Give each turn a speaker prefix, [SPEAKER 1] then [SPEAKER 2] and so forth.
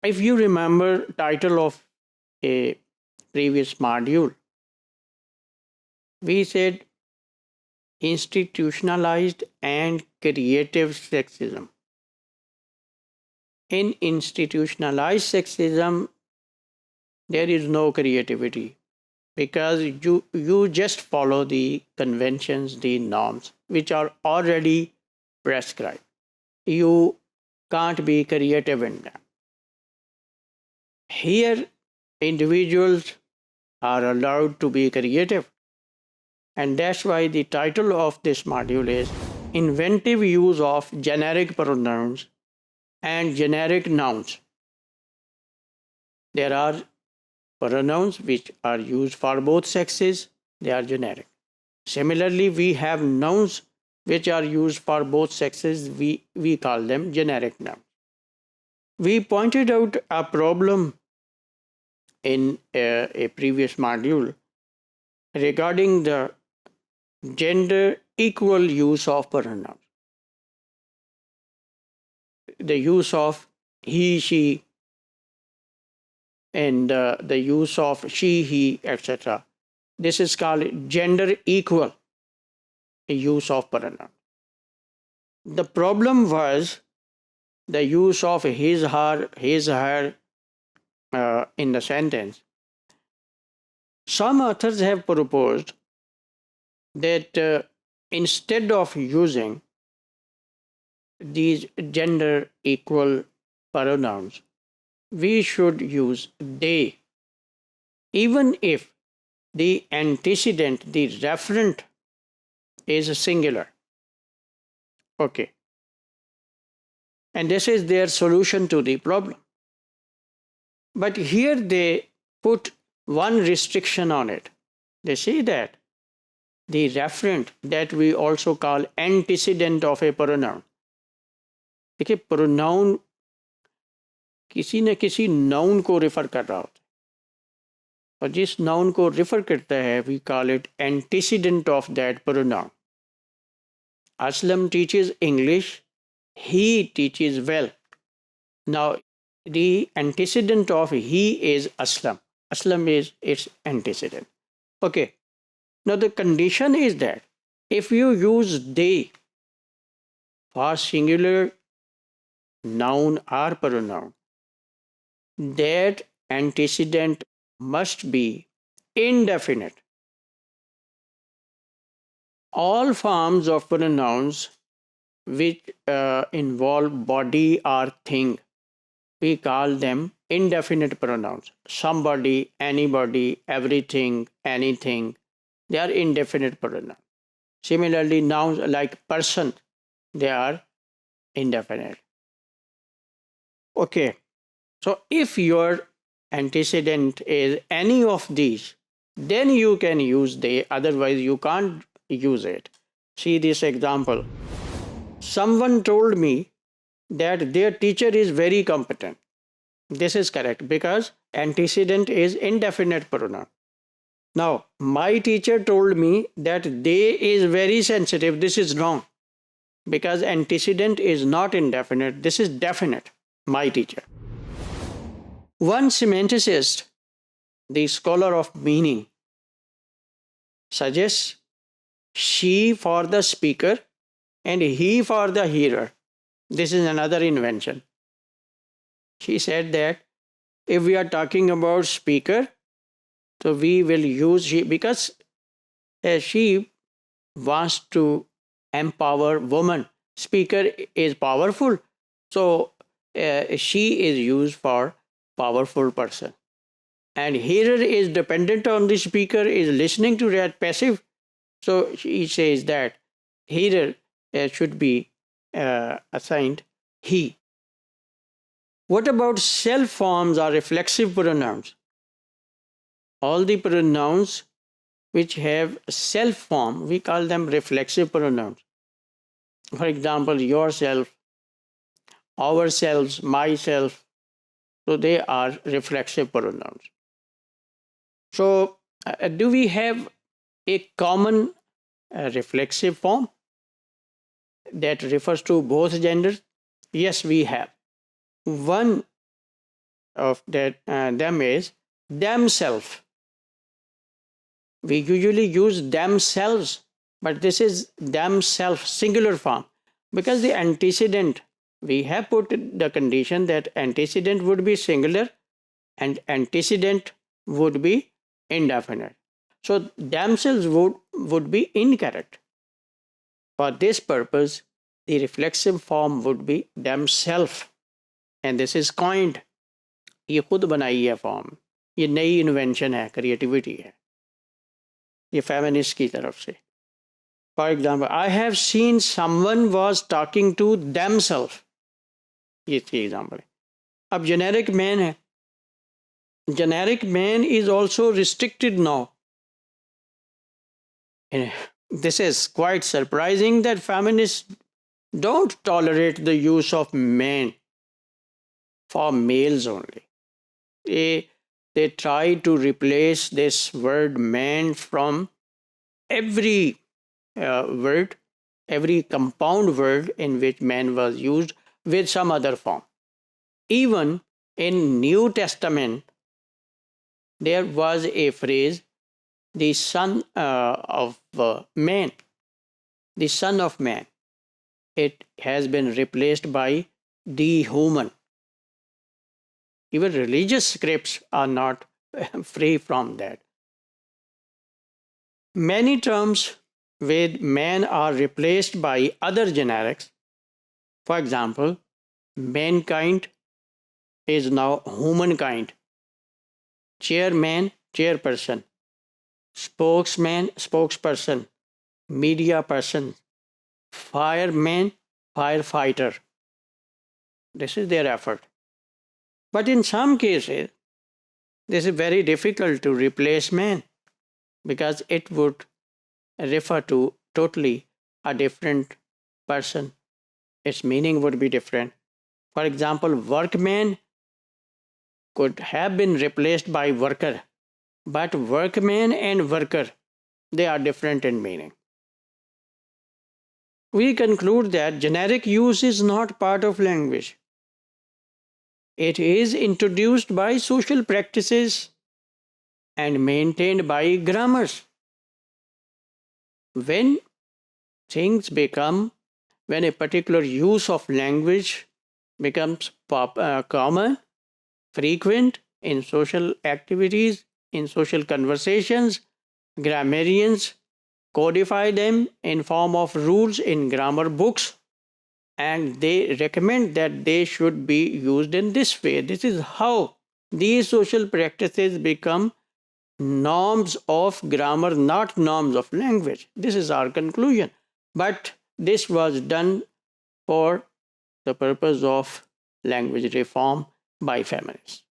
[SPEAKER 1] If you remember title of a previous module, we said institutionalized and creative sexism. In institutionalized sexism, there is no creativity because you just follow the conventions, the norms, which are already prescribed. You can't be creative in them. Here, individuals are allowed to be creative. And that's why the title of this module is Inventive Use of Generic Pronouns and Generic Nouns. There are pronouns which are used for both sexes, they are generic. Similarly, we have nouns which are used for both sexes, we call them generic nouns. We pointed out a problem in a previous module regarding the gender equal use of pronouns. The use of he, she, and the use of she, he, etc. This is called gender equal use of pronoun. The problem was the use of his, her in the sentence. Some authors have proposed that instead of using these gender equal pronouns, we should use they, even if the antecedent, the referent, is singular. Okay. And this is their solution to the problem. But here they put one restriction on it. They say that the referent, that we also call antecedent of a pronoun. देखिए pronoun किसी न किसी noun को refer कर रहा होता है और जिस नाउन को रिफर करता है we call it antecedent of that pronoun. Aslam teaches English, he teaches well. Now the antecedent of he is Aslam. Aslam is its antecedent. Okay. Now the condition is that if you use they for singular noun or pronoun, that antecedent must be indefinite. All forms of pronouns which involve body or thing, we call them indefinite pronouns. Somebody, anybody, everything, anything, they are indefinite pronouns. Similarly, nouns like person, they are indefinite. Okay, so if your antecedent is any of these, then you can use they, otherwise you can't use it. See this example. Someone told me that their teacher is very competent. This is correct because antecedent is indefinite pronoun. Now, my teacher told me that they is very sensitive. This is wrong because antecedent is not indefinite. This is definite. My teacher. One semanticist, the scholar of meaning, suggests she for the speaker and he for the hearer. This is another invention. She said that if we are talking about speaker, so we will use she because she wants to empower woman. Speaker is powerful, so she is used for powerful person. And hearer is dependent on the speaker, is listening to that passive. So she says that hearer should be assigned he. What about self forms or reflexive pronouns? All the pronouns which have self form, we call them reflexive pronouns. For example, yourself, ourselves, myself. So they are reflexive pronouns. So do we have a common reflexive form that refers to both genders? Yes, we have. One of that them is themselves. We usually use themselves, but this is themselves, singular form, because the antecedent, we have put the condition that antecedent would be singular and antecedent would be indefinite. So themselves would be incorrect. For this purpose, the reflexive form would be themselves. And this is coined. ये खुद बनाई है form, ये नई invention है, creativity है, ये feminist की तरफ से. For example, I have seen someone was talking to themselves, ये इसकी एग्जाम्पल है. अब जेनेरिक मैन है, generic man is also restricted now. This is quite surprising that feminists don't tolerate the use of man for males only. They try to replace this word man from every word, every compound word in which man was used with some other form. Even in New Testament, there was a phrase, the son of man, the son of man. It has been replaced by the human. Even religious scripts are not free from that. Many terms with man are replaced by other generics. For example, mankind is now humankind. Chairman, chairperson. Spokesman, spokesperson. Media person. Fireman, firefighter. This is their effort. But in some cases, this is very difficult to replace man because it would refer to totally a different person. Its meaning would be different. For example, workman could have been replaced by worker, but workman and worker, they are different in meaning. We conclude that generic use is not part of language. It is introduced by social practices and maintained by grammars. When things become, when a particular use of language becomes common, frequent in social activities, in social conversations, grammarians codify them in form of rules in grammar books, and they recommend that they should be used in this way. This is how these social practices become norms of grammar, not norms of language. This is our conclusion. But this was done for the purpose of language reform by feminists.